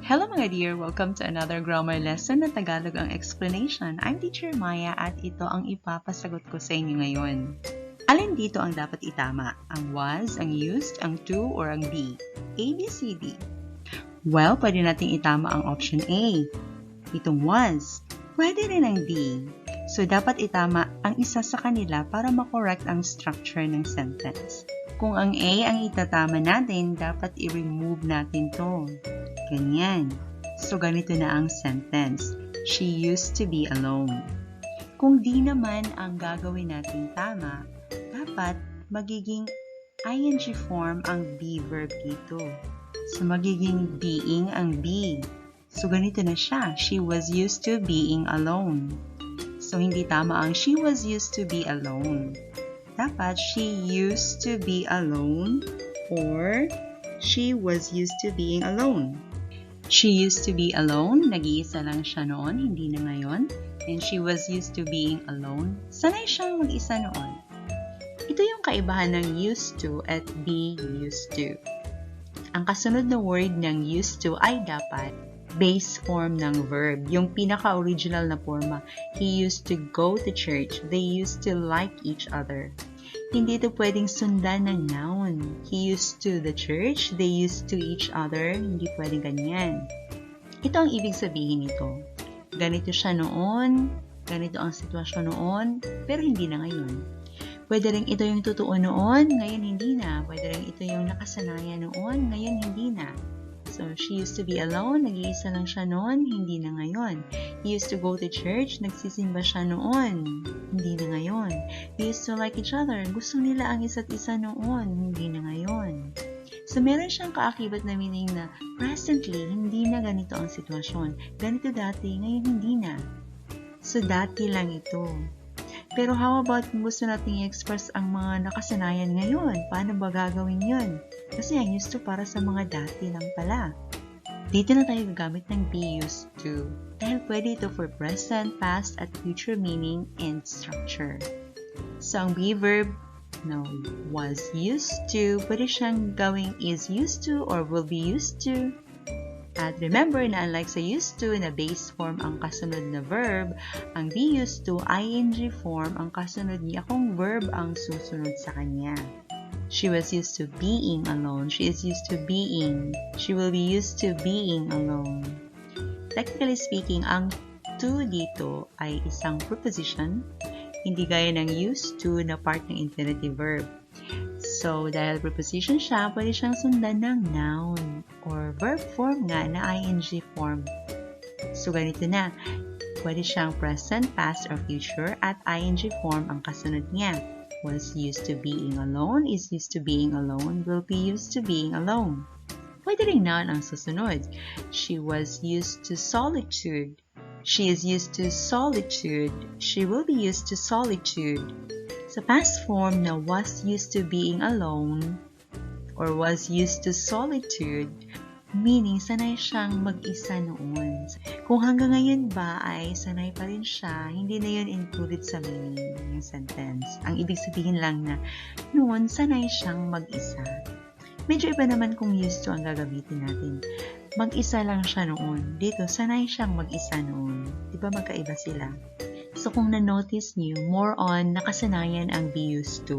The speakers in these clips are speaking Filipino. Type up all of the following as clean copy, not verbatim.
Hello mga dear! Welcome to another grammar lesson na Tagalog ang explanation. I'm Teacher Maya at ito ang ipapasagot ko sa inyo ngayon. Alin dito ang dapat itama? Ang was, ang used, ang to, or ang be? A, B, C, D. Well, pwede nating itama ang option A. Itong was. Pwede rin ang D. So, dapat itama ang isa sa kanila para makorect ang structure ng sentence. Kung ang A ang itatama natin, dapat i-remove natin to. Ganyan. So, ganito na ang sentence. She used to be alone. Kung di naman ang gagawin natin tama, dapat magiging ing form ang be verb dito. So, magiging being ang be. So, ganito na siya. She was used to being alone. So, hindi tama ang she was used to be alone. Dapat, she used to be alone or she was used to being alone. She used to be alone. Nag-iisa lang siya noon, hindi na ngayon. And she was used to being alone. Sanay siyang mag-isa noon. Ito yung kaibahan ng used to at be used to. Ang kasunod na word ng used to ay dapat base form ng verb. Yung pinaka-original na forma. He used to go to church. They used to like each other. Hindi ito pwedeng sundan ng noun. He used to the church. They used to each other. Hindi pwedeng ganyan. Ito ang ibig sabihin nito. Ganito siya noon. Ganito ang sitwasyon noon. Pero hindi na ngayon. Pwede rin ito yung totoo noon. Ngayon hindi na. Pwede rin ito yung nakasanayan noon. Ngayon hindi na. So, she used to be alone. Nag-iisa lang siya noon. Hindi na ngayon. He used to go to church. Nagsisimba siya noon. Hindi na ngayon. They used to like each other. Gusto nila ang isa't isa noon. Hindi na ngayon. So, meron siyang kaakibat na meaning na presently, hindi na ganito ang sitwasyon. Ganito dati, ngayon hindi na. So, dati lang ito. Pero how about kung gusto nating i-express ang mga nakasanayan ngayon? Paano ba gagawin yun? Kasi ang used to para sa mga dati lang pala. Dito na tayo gagamit ng be used to. Dahil pwede ito for present, past, at future meaning and structure. So, ang be verb, was used to, pwede siyang gawing is used to or will be used to. At remember na unlike sa used to na base form ang kasunod na verb, ang be used to, ing form, ang kasunod niya kung verb ang susunod sa kanya. She was used to being alone. She is used to being. She will be used to being alone. Technically speaking, ang to dito ay isang preposition, hindi gaya ng used to na part ng infinitive verb. So, dahil preposition siya, pwede siyang sundan ng noun or verb form nga na ing form. So, ganito na. Pwede siyang present, past, or future at ing form ang kasunod niya. Was used to being alone, is used to being alone, will be used to being alone. Pwede rin noun ang susunod. She was used to solitude. She is used to solitude. She will be used to solitude. Sa past form na was used to being alone or was used to solitude, meaning sanay siyang mag-isa noon. Kung hanggang ngayon ba ay sanay pa rin siya, hindi na yun included sa meaning ng sentence. Ang ibig sabihin lang na noon sanay siyang mag-isa. Medyo iba naman kung used to ang gagamitin natin. Mag-isa lang siya noon. Dito, sanay siyang mag-isa noon. Diba magkaiba sila? So, kung na-notice niyo, more on nakasanayan ang be used to.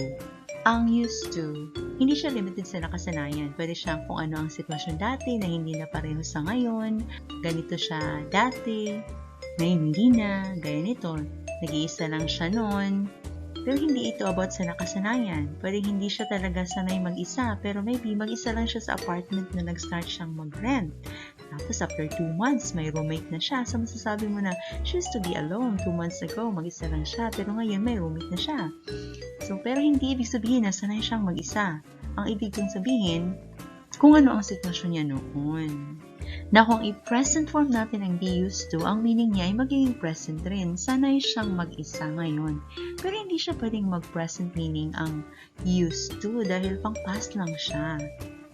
Ang used to, hindi siya limited sa nakasanayan. Pwede siyang kung ano ang sitwasyon dati na hindi na pareho sa ngayon. Ganito siya dati, ngayon hindi na, gaya nito. Nag-iisa lang siya noon. Pero hindi ito about sa nakasanayan. Pwede hindi siya talaga sanay mag-isa, pero maybe mag-isa lang siya sa apartment na nag-start siyang mag-rent. Tapos after 2 months, may roommate na siya. So masasabi mo na, she used to be alone 2 months ago, mag-isa lang siya, pero ngayon may roommate na siya. So, pero hindi ibig sabihin na sanay siyang mag-isa. Ang ibig kong sabihin, kung ano ang sitwasyon niya noon. Na kung i-present form natin ang be used to, ang meaning niya ay magiging present rin. Sanay siyang mag-isa ngayon. Pero hindi siya pwedeng mag-present meaning ang used to dahil pang past lang siya.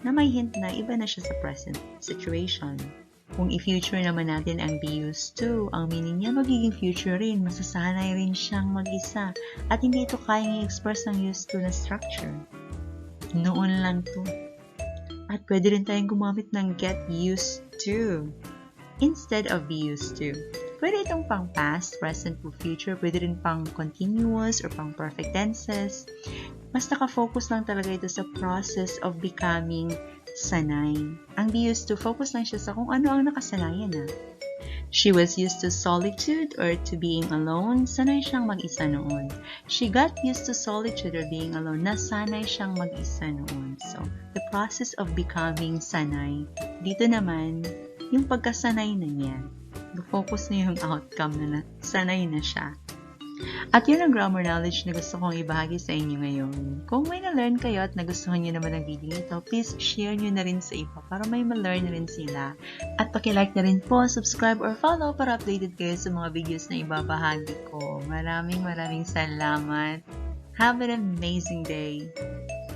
Na may hint na iba na siya sa present situation. Kung i-future naman natin ang be used to, ang meaning niya magiging future rin, masasanay rin siyang mag-isa. At hindi ito kayang i-express ng used to na structure. Noon lang to. At pwede rin tayong gumamit ng get used to instead of be used to. Pwede itong pang past, present, o future. Pwede rin pang continuous or pang perfect tenses. Mas nakafocus lang talaga ito sa process of becoming sanay. Ang be used to, focus lang siya sa kung ano ang nakasanayan na. She was used to solitude or to being alone. Sanay siyang mag-isa noon. She got used to solitude or being alone. Nasanay siyang mag-isa noon. So, the process of becoming sanay. Dito naman, yung pagkasanay na niya. Focus na yung outcome na sanay na siya. At yun ang grammar knowledge na gusto kong ibahagi sa inyo ngayon. Kung may na-learn kayo at nagustuhan nyo naman ang video ito, please share nyo na rin sa iba para may ma-learn na rin sila. At paki-like na rin po, subscribe or follow para updated kayo sa mga videos na ibabahagi ko. Maraming salamat. Have an amazing day!